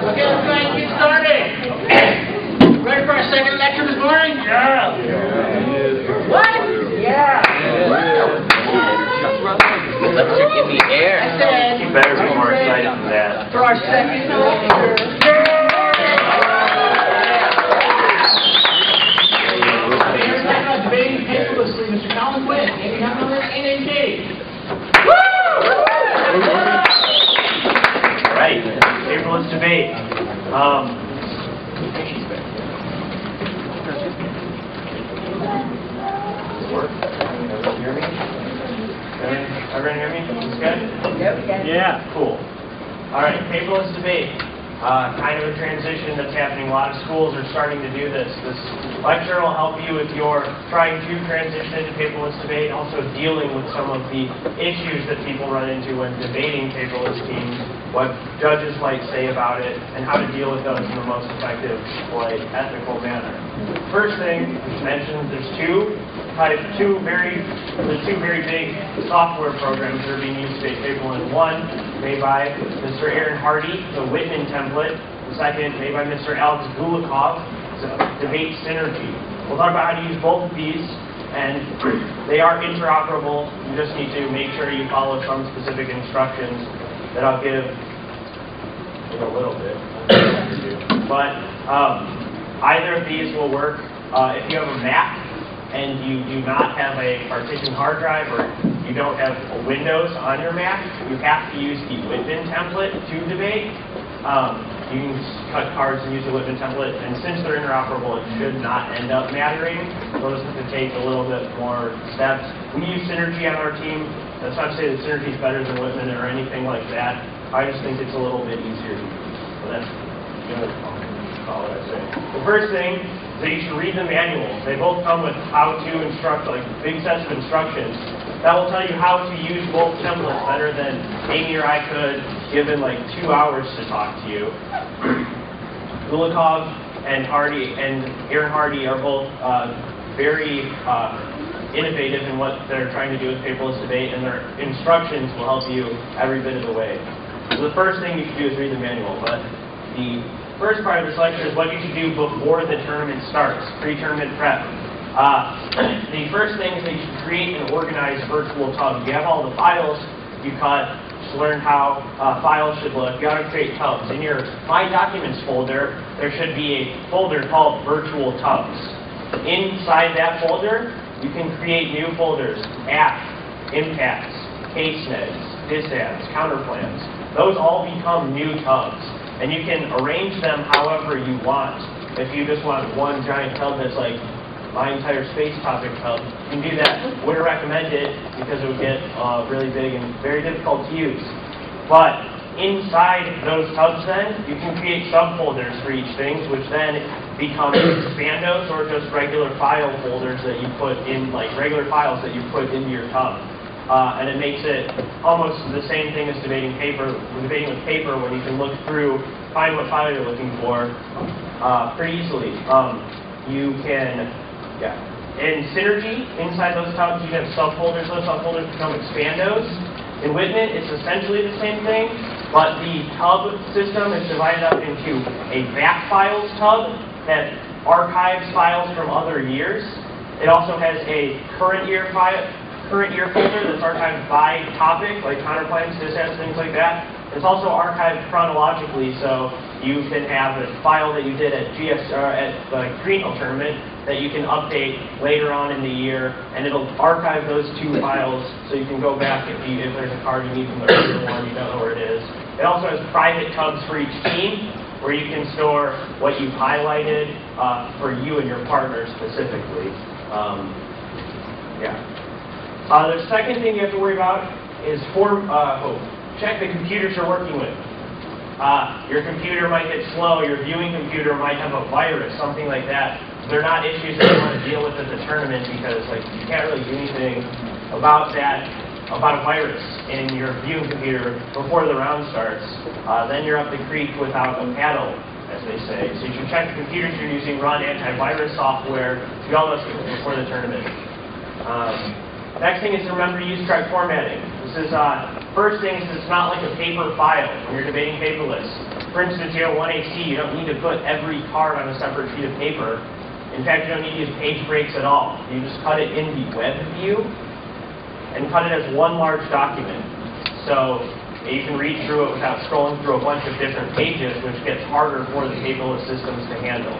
let's go ahead and get started. Ready for our second lecture this morning? Yeah. What? Yeah. Electric in the air. I said, You better be more excited than that. for our second lecture. Debating paperlessly, Mr. Colin, Quinn, Amy Hammer, and Amy Schade. Right. Paperless debate. Work? Everyone hear me? Everyone hear me? This good? Yep, we can. Yeah. Cool. All right. Paperless debate. Kind of a transition that's happening. A lot of schools are starting to do this. This lecture will help you if you're trying to transition into paperless debate, also dealing with some of the issues that people run into when debating paperless teams, what judges might say about it, and how to deal with those in the most effective, ethical manner. First thing to mention, there's two very big software programs that are being used to debate paperless. One made by Mr. Aaron Hardy, the Whitman template. The second made by Mr. Alex Gulikov, Debate Synergy. We'll talk about how to use both of these, and they are interoperable. You just need to make sure you follow some specific instructions that I'll give in a little bit. But either of these will work. If you have a Mac and you do not have a partitioned hard drive, or you don't have Windows on your Mac, you have to use the Whitman template to debate. You can just cut cards and use the Whitman template, and since they're interoperable, it should not end up mattering. We'll just have to take a little bit more steps. We use Synergy on our team. That's not to say that Synergy is better than Whitman or anything like that. I just think it's a little bit easier to use. So that's all I say. The first thing is that you should read the manuals. They both come with how to instruct, like big sets of instructions. That will tell you how to use both templates better than Amy or I could, given like 2 hours to talk to you. Gulikov and Aaron Hardy are both very innovative in what they're trying to do with paperless debate, and their instructions will help you every bit of the way. So the first thing you should do is read the manual, but the first part of this lecture is what you should do before the tournament starts, pre-tournament prep. The first thing is that you should create an organized virtual tub. You have all the files you cut, just learn how files should look. You got to create tubs. In your My Documents folder, there should be a folder called Virtual Tubs. Inside that folder, you can create new folders: app, impacts, case neds, disads, counterplans. Those all become new tubs, and you can arrange them however you want. If you just want one giant tub that's like my entire space topic tub, you can do that. Wouldn't recommend it because it would get really big and very difficult to use. But inside those tubs then, you can create subfolders for each thing, which then become expandos or just regular file folders that you put in, like regular files that you put into your tub. And it makes it almost the same thing as debating with paper, when you can look through, find what file you're looking for pretty easily. You can, in Synergy, inside those tubs, you have subfolders. Those subfolders become expandos. In Whitman, it's essentially the same thing, but the tub system is divided up into a back files tub that archives files from other years. It also has a current year folder that's archived by topic, like counterplans, disads, things like that. It's also archived chronologically, so you can have a file that you did at the Greenhill tournament that you can update later on in the year, and it'll archive those two files so you can go back if there's a card you need from the earlier one, you don't know where it is. It also has private tubs for each team, where you can store what you've highlighted for you and your partner specifically. The second thing you have to worry about is check the computers you're working with. Your computer might get slow, your viewing computer might have a virus, something like that. They're not issues that you want to deal with at the tournament, because you can't really do anything about a virus in your viewing computer before the round starts. Then you're up the creek without a paddle, as they say. So you should check the computers you're using, run antivirus software, do all those things before the tournament. Next thing is to remember to use correct formatting. This is, first thing is it's not like a paper file when you're debating paperless. For instance, you have 1AC, you don't need to put every card on a separate sheet of paper. In fact, you don't need to use page breaks at all. You just cut it in the web view and cut it as one large document. So you can read through it without scrolling through a bunch of different pages, which gets harder for the paperless systems to handle.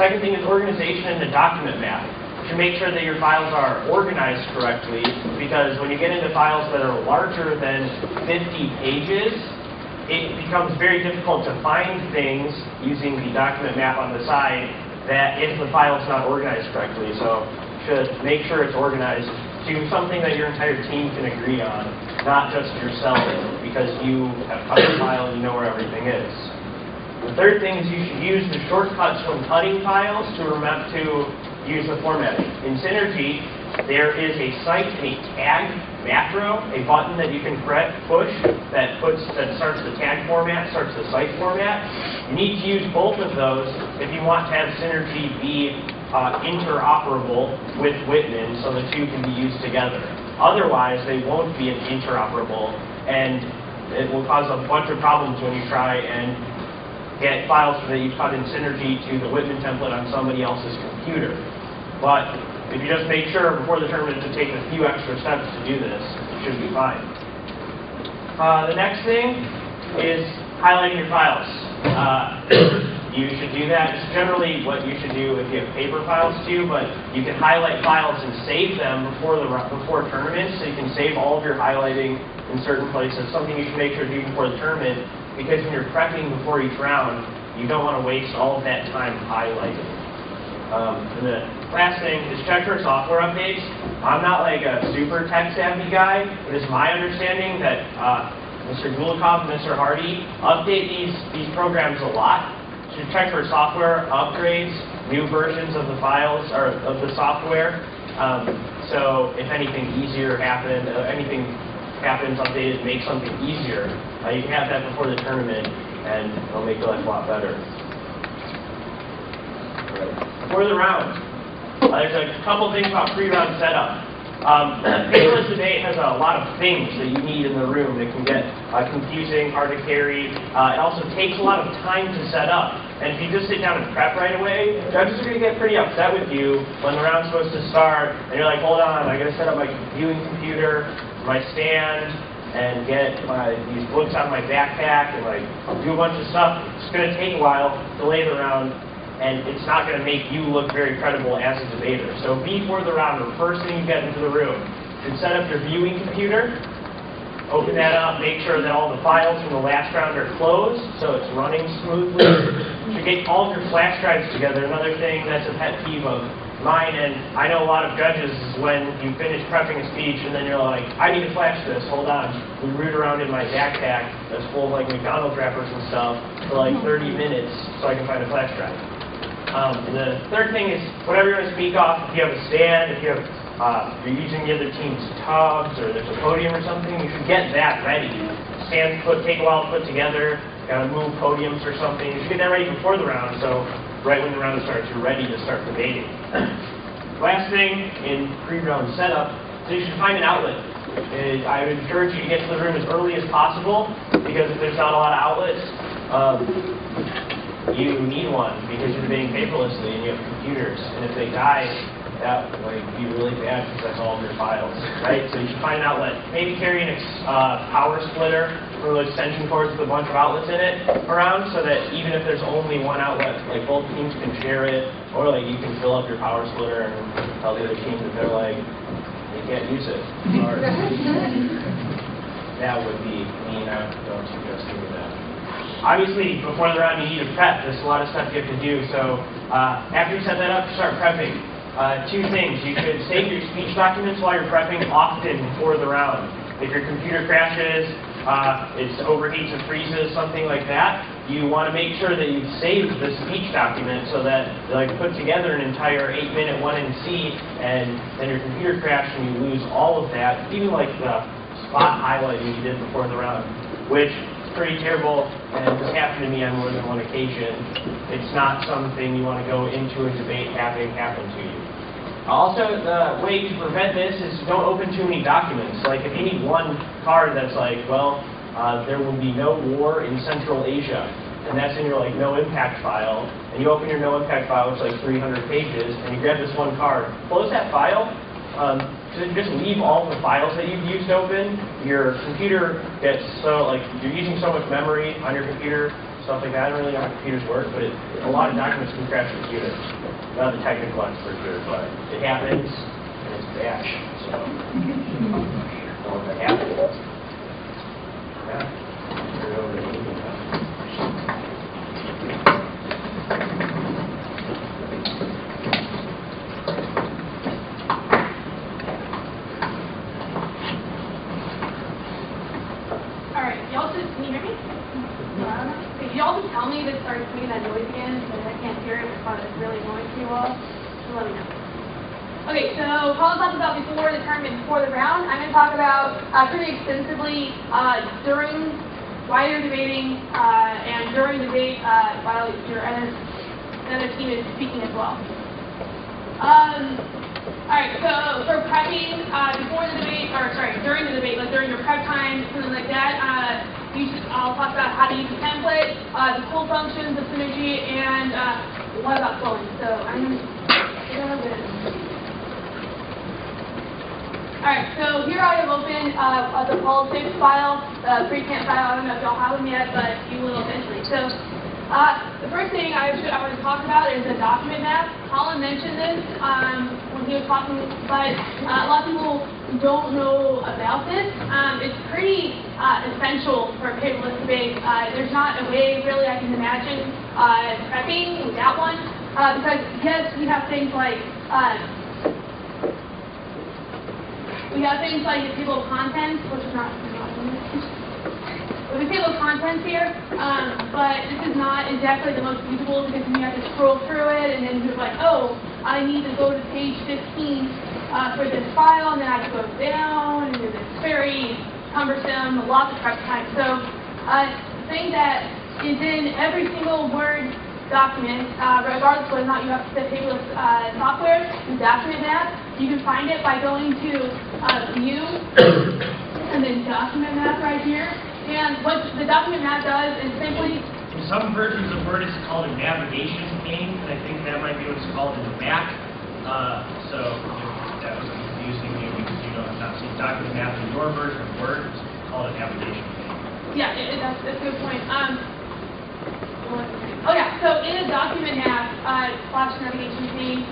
Second thing is organization in the document map. You should make sure that your files are organized correctly, because when you get into files that are larger than 50 pages, it becomes very difficult to find things using the document map on the side that if the file is not organized correctly. So you should make sure it's organized to something that your entire team can agree on, not just yourself, because you have cut the file and you know where everything is. The third thing is you should use the shortcuts from cutting files to remember to use the formatting. In Synergy, there is a cite and a tag macro, a button that you can push that starts the tag format, starts the cite format. You need to use both of those if you want to have Synergy be interoperable with Whitman, so the two can be used together. Otherwise, they won't be interoperable, and it will cause a bunch of problems when you try and get files that you cut in Synergy to the Whitman template on somebody else's computer. But if you just make sure before the tournament to take a few extra steps to do this, it should be fine. The next thing is highlighting your files. You should do that. It's generally what you should do if you have paper files too, but you can highlight files and save them before tournaments, so you can save all of your highlighting in certain places. Something you should make sure to do before the tournament, because when you're prepping before each round, you don't want to waste all of that time highlighting. And the last thing is check for software updates. I'm not like a super tech-savvy guy, but it's my understanding that Mr. Gulikov and Mr. Hardy update these programs a lot. You should check for software upgrades, new versions of the files, or of the software. So if anything easier happens, updated, make something easier, you can have that before the tournament, and it'll make your life a lot better. For the round, there's a couple things about pre-round setup. Paperless Debate has a lot of things that you need in the room that can get confusing, hard to carry. It also takes a lot of time to set up. And if you just sit down and prep right away, judges are going to get pretty upset with you when the round's supposed to start, and you're like, hold on, I got to set up my viewing computer, my stand, and get these books out of my backpack, and like do a bunch of stuff. It's going to take a while, delay the round, and it's not going to make you look very credible as a debater. So before the round, the first thing you get into the room, you should set up your viewing computer, open that up, make sure that all the files from the last round are closed, so it's running smoothly. You should get all of your flash drives together. Another thing that's a pet peeve of mine, and I know a lot of judges, is when you finish prepping a speech and then you're like, I need to flash this, hold on. We root around in my backpack that's full of like McDonald's wrappers and stuff for like 30 minutes so I can find a flash drive. And the third thing is, whatever you're going to speak off, if you have a stand, if you have, you're using the other team's tubs, or there's a podium or something, you should get that ready. Stands take a while to put together, gotta move podiums or something. You should get that ready before the round, so right when the round starts, you're ready to start debating. Last thing in pre-round setup, so you should find an outlet. I would encourage you to get to the room as early as possible, because if there's not a lot of outlets, you need one, because you're debating paperlessly and you have computers, and if they die, that would be really bad because that's all of your files, right? So you should find an outlet. Maybe carry a power splitter or extension cords with a bunch of outlets in it around, so that even if there's only one outlet, like both teams can share it, or like you can fill up your power splitter and tell the other team that they're like, they can't use it. Or that would be mean. I don't suggest doing that. Obviously, before the round, you need to prep. There's a lot of stuff you have to do. So after you set that up, start prepping. Two things. You should save your speech documents while you're prepping often before the round. If your computer crashes, it overheats or freezes, something like that, you want to make sure that you've saved the speech document so that you put together an entire 8-minute 1NC, and then your computer crashes and you lose all of that, even like the spot highlighting you did before the round, which pretty terrible, and this happened to me on more than one occasion. It's not something you want to go into a debate having happen to you. Also, the way to prevent this is don't open too many documents. Like, if you need one card that's like, well, there will be no war in Central Asia, and that's in your like no impact file, and you open your no impact file, which is like 300 pages, and you grab this one card, close that file, just leave all the files that you've used open. Your computer gets so, like, you're using so much memory on your computer, stuff like that. I don't really know how computers work, but a lot of documents can crash computers. Not the technical expert here, but it happens, and it's bash, so know what that happens. Yeah. Turn it over to me. Y'all just tell me that it starts making that noise again, because I can't hear it, it's really annoying to you all. So let me know. Okay, so Colin talked about before the tournament, before the round. I'm going to talk about pretty extensively during, while you're debating, and during the debate while your other team is speaking as well. Alright, so for prepping before the debate, or sorry, during the debate, like during your prep time, something like that, I'll talk about how to use the template, the pull functions, the synergy, and what about flowing. So I'm going to go with it. Alright, so here I have opened the politics file, the pre-camp file. I don't know if y'all have them yet, but you will eventually. So the first thing I want to talk about is the document map. Colin mentioned this when he was talking, but a lot of people don't know about this. It's pretty essential for paperless debate. There's not a way really I can imagine prepping without one, because yes, we have things like the table of contents, which is not we have a table of contents here, but this is not exactly the most usable, because you have to scroll through it, and then you're like, oh, I need to go to page 15 for this file, and then I go down, and it's very cumbersome, lots of prep time. So the thing that is in every single Word document, regardless of whether or not you have paperless software, the document map, you can find it by going to View, and then Document Map right here. And what the document map does is simply... In some versions of Word, it's called a navigation pane, and I think that might be what it's called in the Mac. So if that was confusing you because you don't have not seen document map in your version of Word, it's called a navigation pane. Yeah, that's a good point. Oh yeah, so in a document map / navigation pane,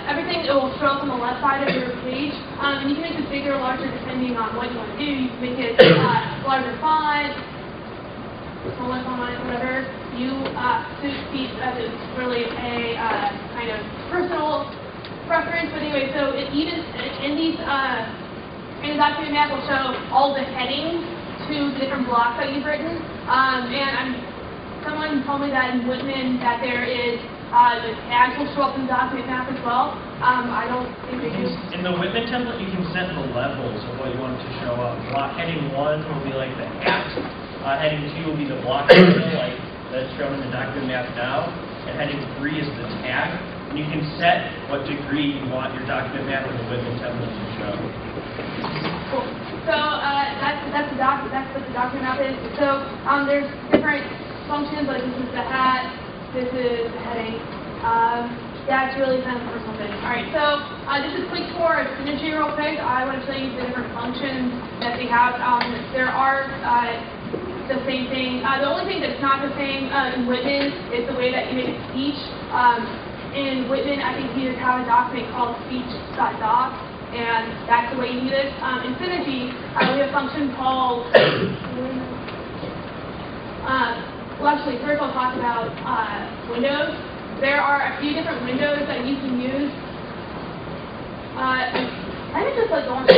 everything, it will show up on the left side of your page, and you can make this bigger or larger depending on what you want to do. You can make it larger font, smaller font, whatever you suit it's really a kind of personal preference. But anyway, so even in these in the document map will show all the headings to the different blocks that you've written, someone told me that in Whitman that there is the tags will show up in the document map as well. I don't think they do. In the Whitman template, you can set the levels of what you want it to show up. Heading 1 will be like the hat. Heading 2 will be the block title, like that's shown in the document map now. And heading 3 is the tag. And you can set what degree you want your document map in the Whitman template to show. Cool. So that's what the document map is. So there's different functions, like this is the hat, this is the heading. That's really kind of a personal thing. Alright, so just a quick tour of Synergy real quick. I want to show you the different functions that they have. There are the same thing. The only thing that's not the same in Whitman is the way that you make a speech. In Whitman, I think you just have a document called speech.doc, and that's the way you do this. In Synergy, we have a function called well, actually, first I'll talk about windows. There are a few different windows that you can use. I can just like go on to